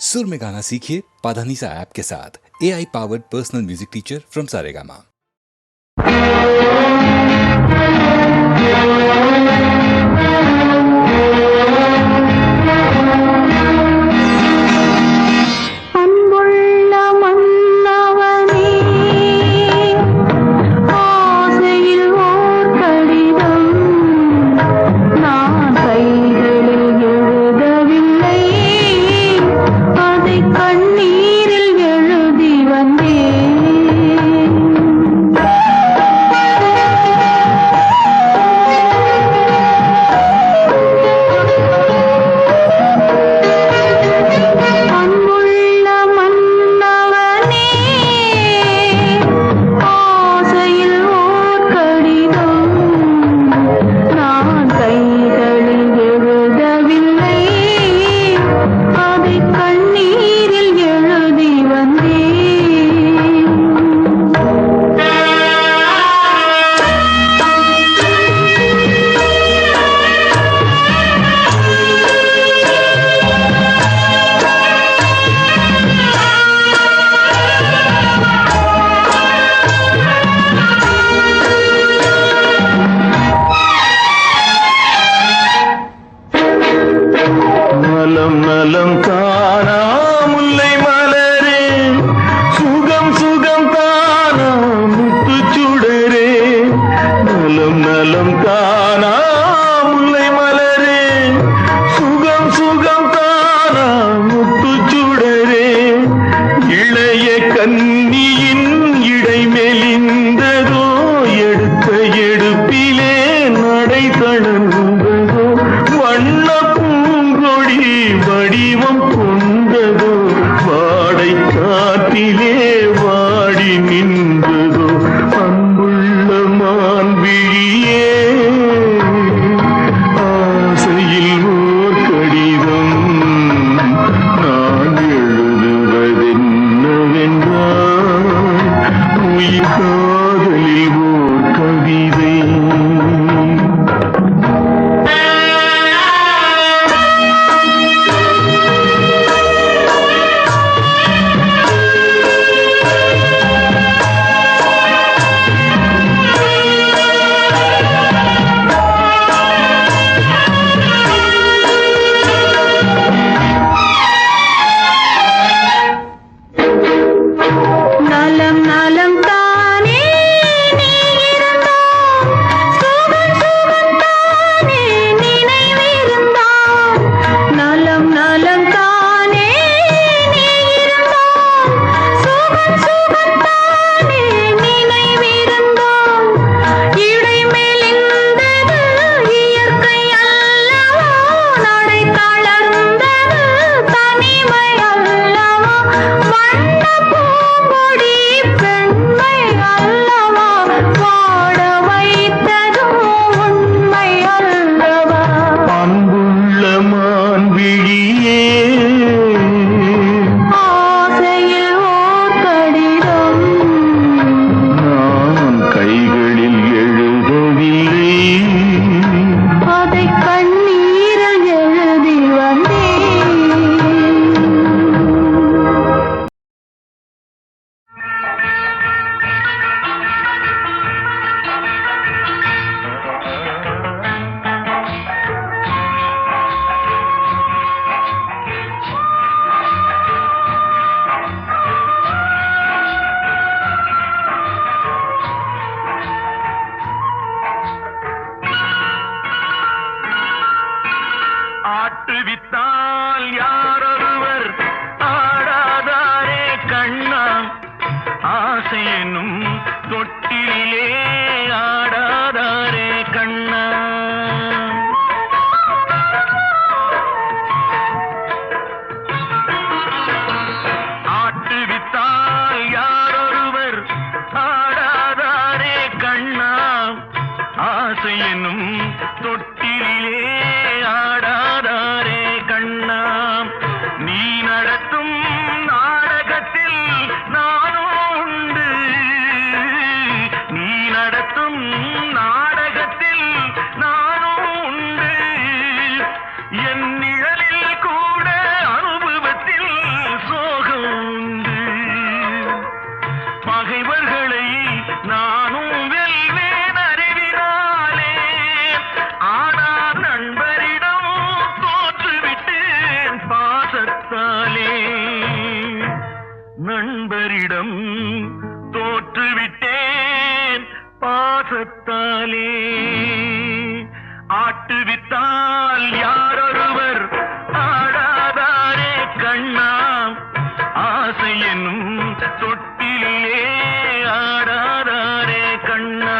सुर में गाना सीखिए पाधानीसा ऐप के साथ। AI powered personal music teacher from Saregama. என் நிழலில் கூட அனுபவத்தில் பாசத்தாலே நண்பரிடம் தோற்றுவிட்டேன் பாசத்தாலே ஆட்டுவித்தால் யாரொருவர் ஆடாதாரே கண்ணா ஆசை என்னும் தொட்டிலே ஆடாதாரே கண்ணா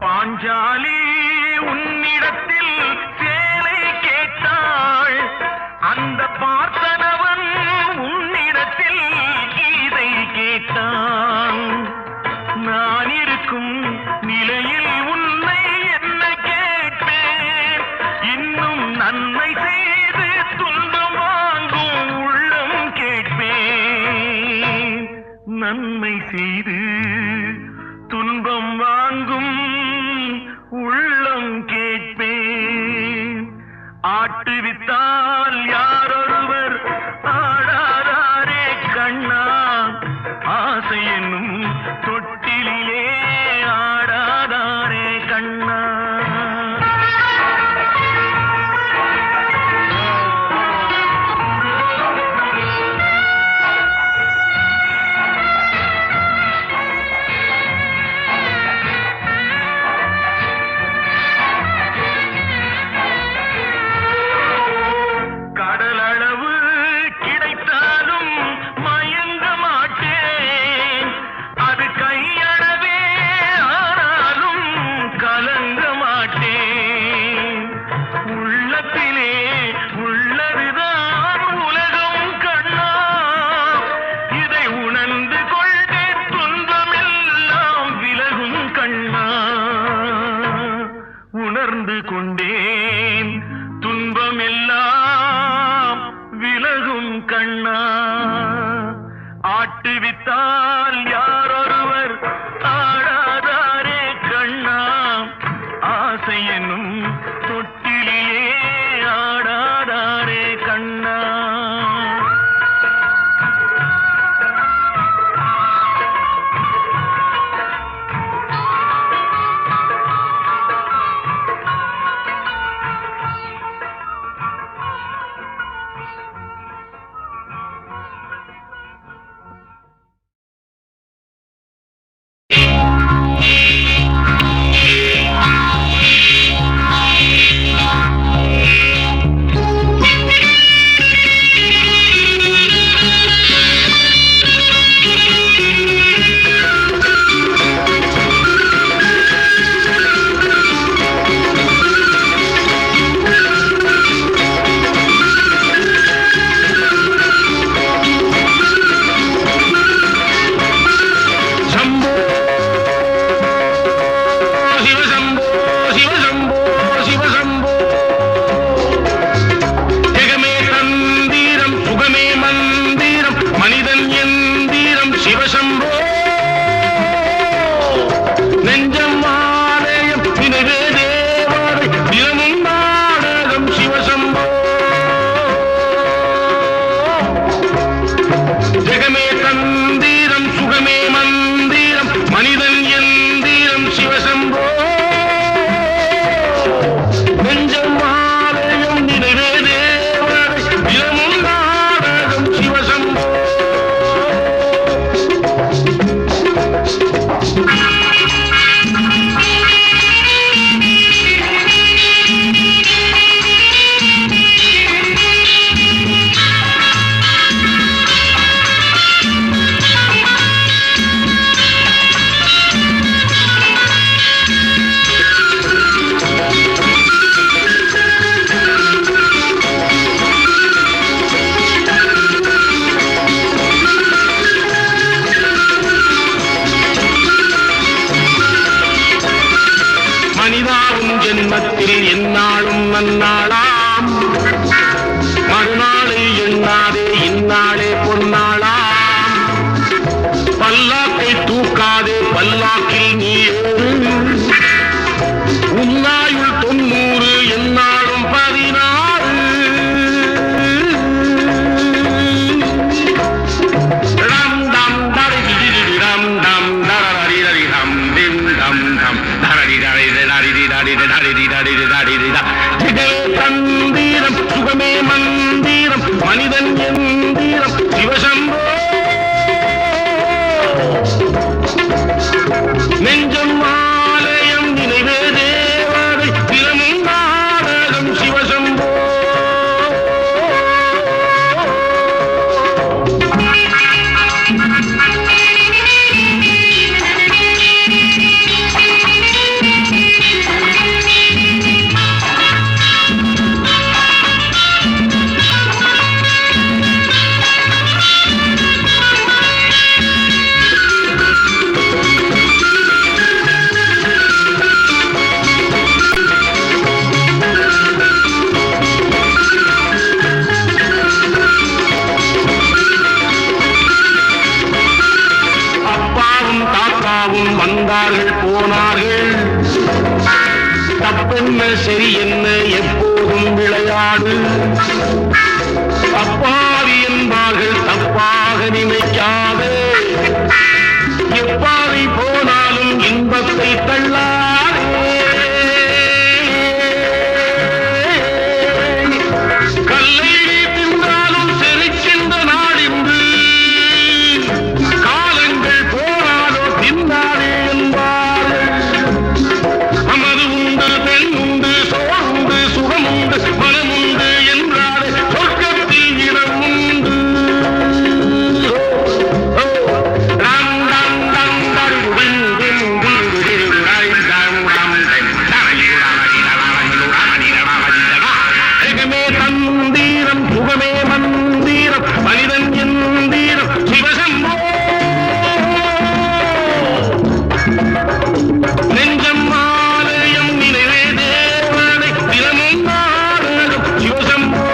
பாஞ்சாலி உன்னிடத்தில் சேலை கேட்டாள் அந்த பார்த்தனவன் உன்னிடத்தில் கீதை கேட்டான் நான் இருக்கும் நிலையில் உன்னை என்ன கேட்பேன் இன்னும் நன்மை செய்து துன்பம் வாங்கும் உள்ளம் கேட்பேன் நன்மை செய்து துன்பம் வாங்கும் உள்ளம் கேட்பேன் ஆட்டுவித்தால் யாரொருவர் ஆடாதாரே கண்ணா ஆசை என்னும் தொட்டிலே ஆடாதாரே கண்ணா கடலளவு கிடைத்தாலும் மயங்க மாட்டேன் அது கையளவே ஆனாலும் கலங்க மாட்டேன் உள்ளத்திலே உள்ளதுதான் உலகம் கண்ணா இதை உணர்ந்து கொண்டே துன்பமெல்லாம் விலகும் கண்ணா உணர்ந்து கொண்டேன் துன்பமெல்லாம் விலகும் கண்ணா ஆட்டுவித்தால் யாரொருவர் ஆடாதாரே கண்ணா ஆசை என்னும் தொட்டிலே ஆடாதாரே கண்ணா மனிதன் எந்திரம் சிவசம்போ நெஞ்சம் ஆலயம் நினைவே தேவாதை தினமும் நாடகம் சிவசம்போ வந்தார்கள் போனார்கள் தப்பென்ன சரி என்ன எப்போதும் விளையாடு அப்பாவி என்பார்கள் தப்பாக நினைக்காது எப்பாவை போனாலும் இன்பத்தை தள்ளாதே கல்லை தின்றாலும் செழிக்கின்ற நாடின்று காலங்கள் போனாலோ தின்னாதே மனமுண்டு என்றாலே சொர்க்கத்தில் இடம் உண்டு ஜெகமே தந்தீரம் சுகமே மந்தீரம் மனிதன் எந்தீரம் சிவசம்போ நெஞ்சம் ஆலயம் நினைவே தேவனை தினமும் நாடகம் சிவசம்போ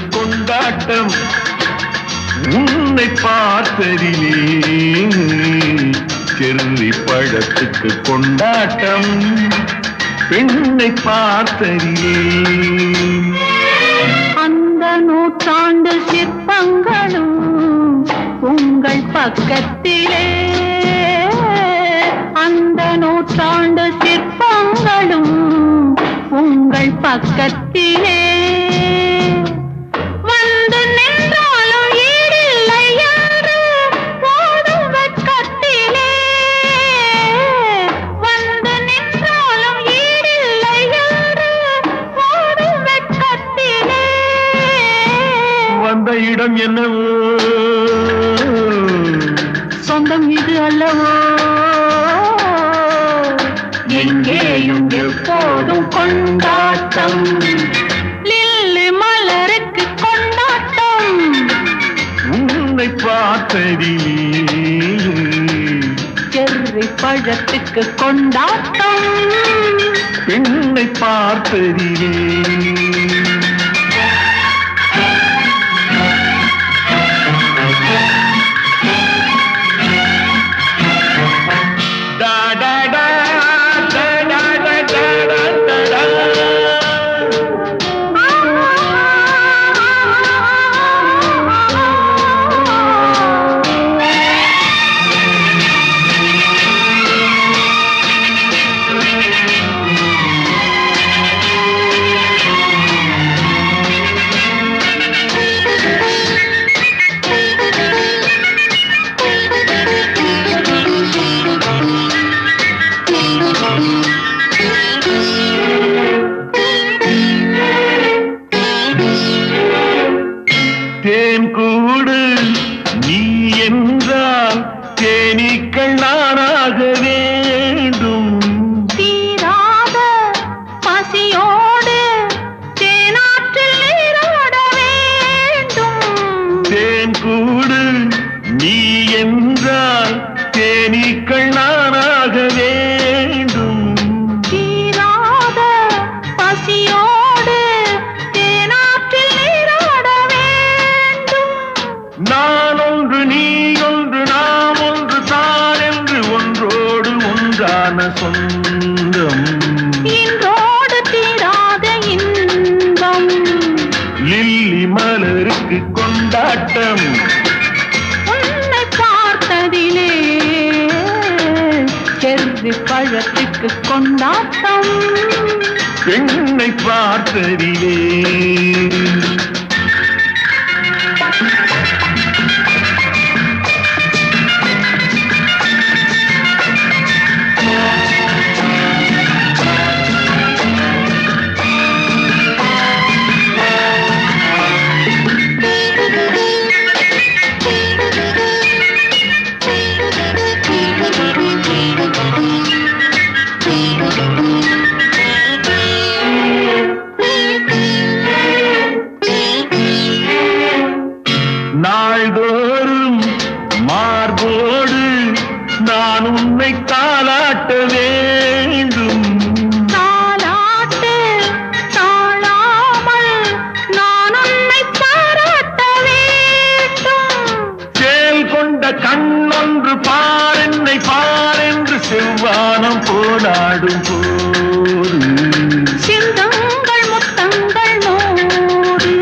கொண்டாட்டம் உன்னை பார்த்ததிலே செர்ரி பழத்துக்கு கொண்டாட்டம் பெண்ணை பார்த்ததிலே அந்த நூற்றாண்டு சிற்பங்களும் உங்கள் பக்கத்திலே அந்த நூற்றாண்டு சிற்பங்களும் உங்கள் பக்கத்திலே வந்து நின்றாலும் ஈடில்லை யாரு போடும் வெட்கத்திலே வந்து நின்றாலும் ஈடில்லை யாரு போடும் வெட்கத்திலே வந்த இடம் என்னவோ சொந்தம் இது அல்லவோ எங்கேயும் எப்போதும் கொண்டாட்டம் லில்லி மலருக்கு கொண்டாட்டம் உன்னை பார்த்ததிலே செர்ரி பழத்துக்கு கொண்டாட்டம் பெண்ணை பார்த்ததிலே da da da da da da தேன் கூடு நீ என்றால் தேனீக்கள் நானாக வேண்டும். தீராத பசியோடு தேனாற்றில் நீராட வேண்டும். தேன் கூடு நீ என்றால் தேனீக்கள் நானாக வேண்டும். தீராத பசியோடு தேனாற்றில் நீராட வேண்டும். நான் ஒன்று நீ ஒன்று நாம் ஒன்று தான் என்று ஒன்றோடு ஒன்றான சொந்தம். இன்றோடு தீராத இன்பம். லில்லி மலருக்கு கொண்டாட்டம். உன்னை பார்த்ததிலே செர்ரி பழத்துக்கு கொண்டாட்டம். பெண்ணை பார்த்ததிலே நாள்தோறும் மார்போடு நான் உன்னை தாலாட்ட வேண்டும். தாலாட்டு தாழாமல் நான் உன்னை பாராட்ட வேண்டும். சேல் கொண்ட கண்ணொன்று பாரென்னை பாரென்று செவ்வானம் போராடும் போது சிந்தங்கள் முத்தங்கள் நூறு.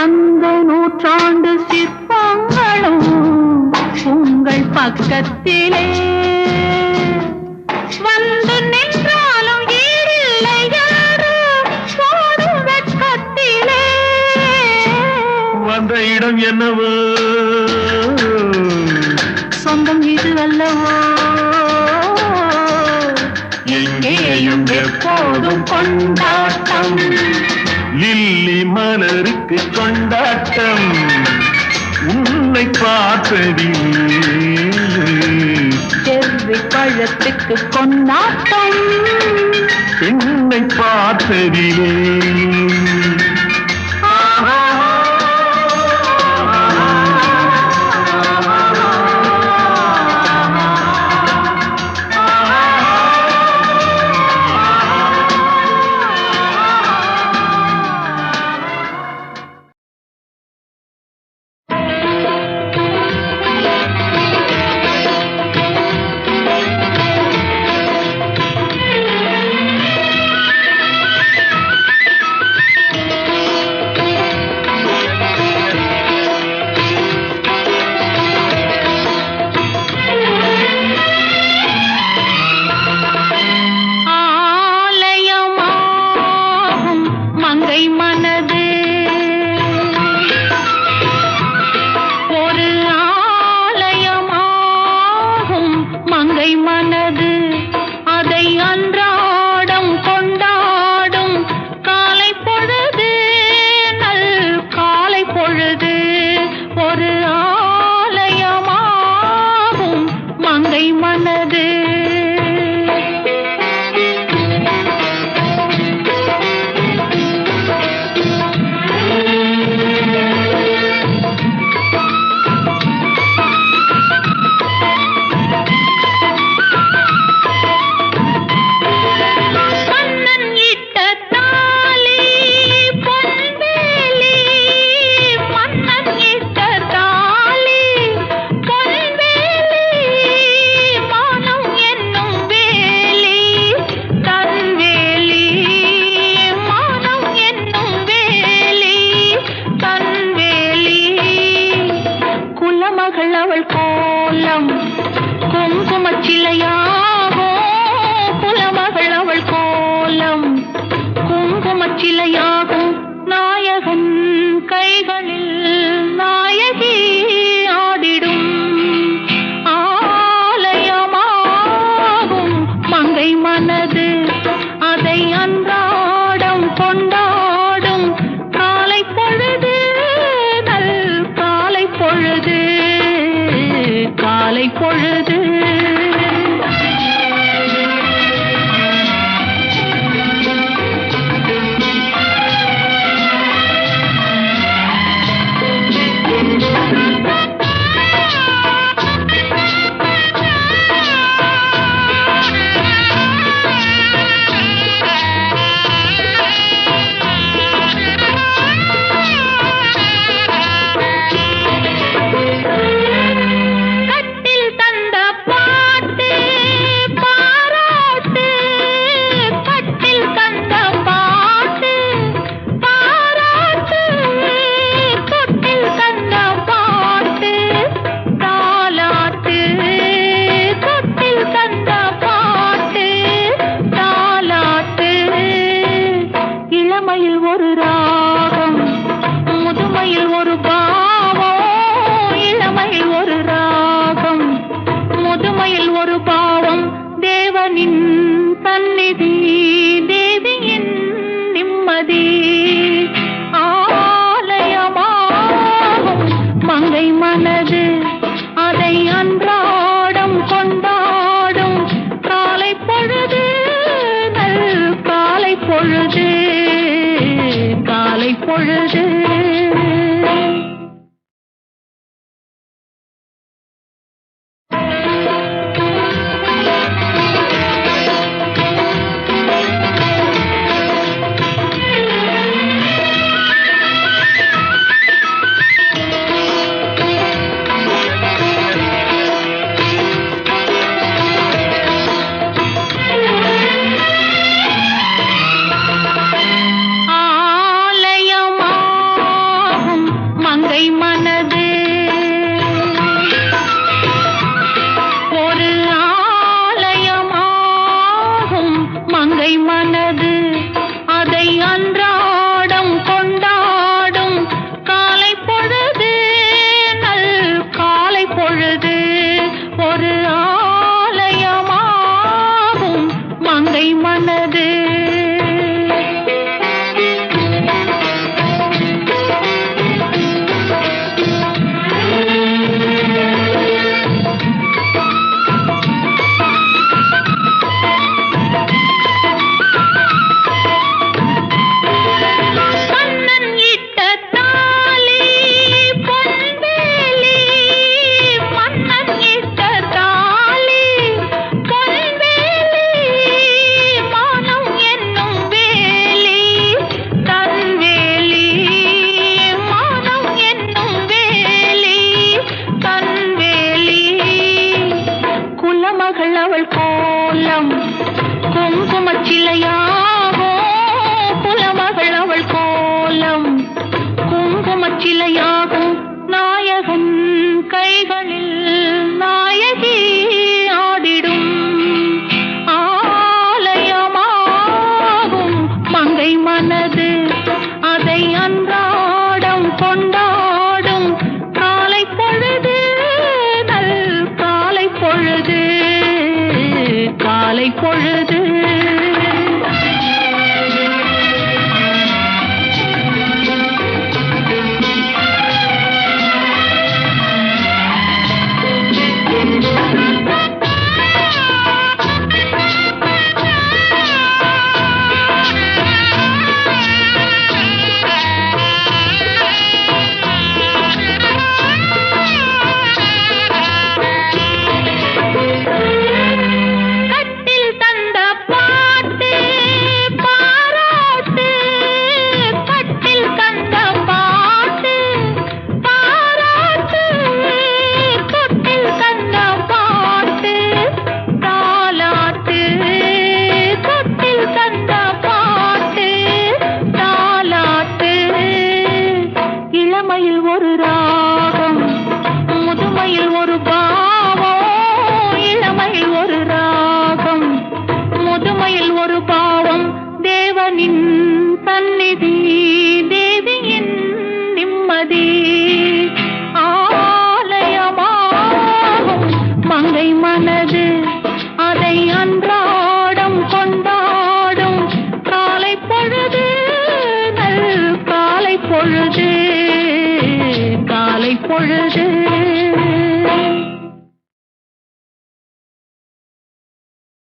அந்த நூற்றாண்டு சிற்பங்களும் உங்கள் பக்கத்திலே வந்து நின்றாலும் ஈரில்லை யாரு போடும் வெட்கத்திலே. வந்த இடம் என்னவோ சொந்தம் இது அல்லவோ. எங்கேயும் எப்போதும் கொண்டாட்டம். லில்லி மலருக்கு கொண்டாட்டம். உன்னை பார்த்ததிலே செர்ரி பழத்துக்கு கொண்டாட்டம். பெண்ணை பார்த்ததிலே மங்கை மனது அதை அன்றாடம் கொண்டாடும் காலை பொழுது நல் காலை பொழுது காலை பொழுது தேவனின் சந்நிதி தேவியின் நிம்மதி.